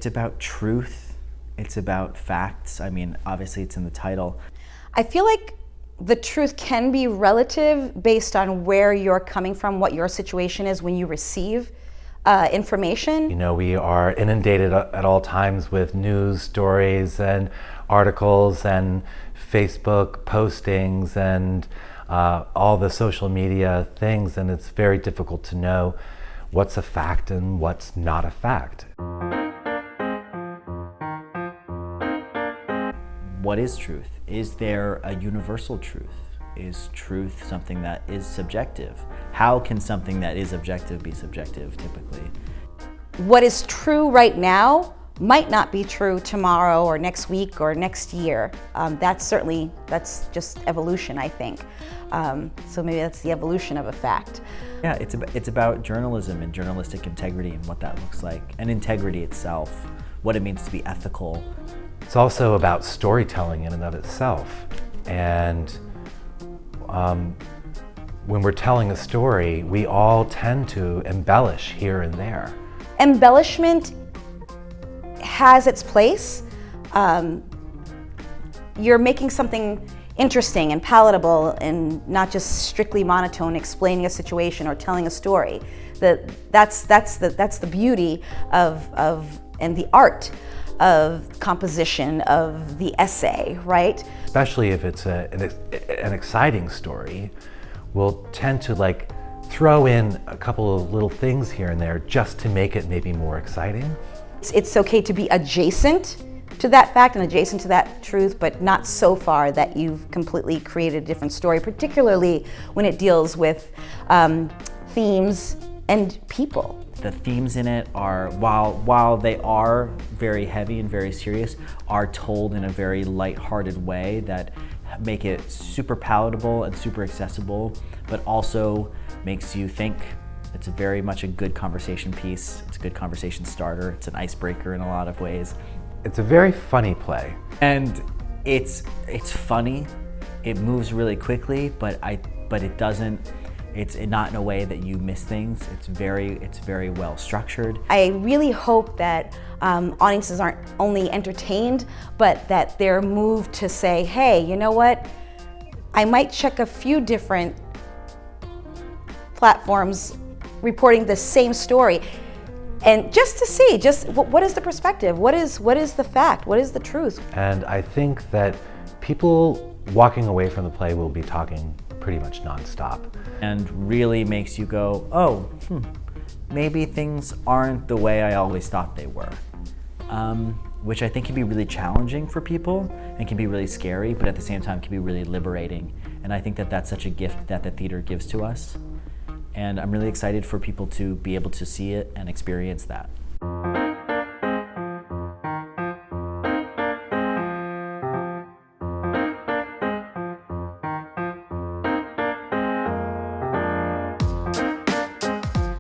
It's about truth. It's about facts. I mean, obviously it's in the title. I feel like the truth can be relative based on where you're coming from, what your situation is when you receive information. You know, we are inundated at all times with news stories and articles and Facebook postings and all the social media things, and it's very difficult to know what's a fact and what's not a fact. What is truth? Is there a universal truth? Is truth something that is subjective? How can something that is objective be subjective typically? What is true right now might not be true tomorrow or next week or next year. That's just evolution, I think. So maybe that's the evolution of a fact. Yeah, it's about journalism and journalistic integrity and what that looks like, and integrity itself, what it means to be ethical. It's also about storytelling in and of itself. And when we're telling a story, we all tend to embellish here and there. Embellishment has its place. You're making something interesting and palatable and not just strictly monotone, explaining a situation or telling a story. That's the beauty of and the art of composition of the essay, right? Especially if it's an exciting story, we'll tend to like throw in a couple of little things here and there just to make it maybe more exciting. It's okay to be adjacent to that fact and adjacent to that truth, but not so far that you've completely created a different story, particularly when it deals with themes and people. The themes in it are, while they are very heavy and very serious, are told in a very light-hearted way that make it super palatable and super accessible, but also makes you think. It's very much a good conversation piece. It's a good conversation starter. It's an icebreaker in a lot of ways. It's a very funny play. And it's funny. It moves really quickly, but it doesn't. It's not in a way that you miss things. It's very well structured. I really hope that audiences aren't only entertained, but that they're moved to say, hey, you know what? I might check a few different platforms reporting the same story, and just to see, what is the perspective? What is the fact? What is the truth? And I think that people walking away from the play will be talking pretty much nonstop. And really makes you go, oh, maybe things aren't the way I always thought they were. Which I think can be really challenging for people and can be really scary, but at the same time can be really liberating. And I think that that's such a gift that the theater gives to us. And I'm really excited for people to be able to see it and experience that.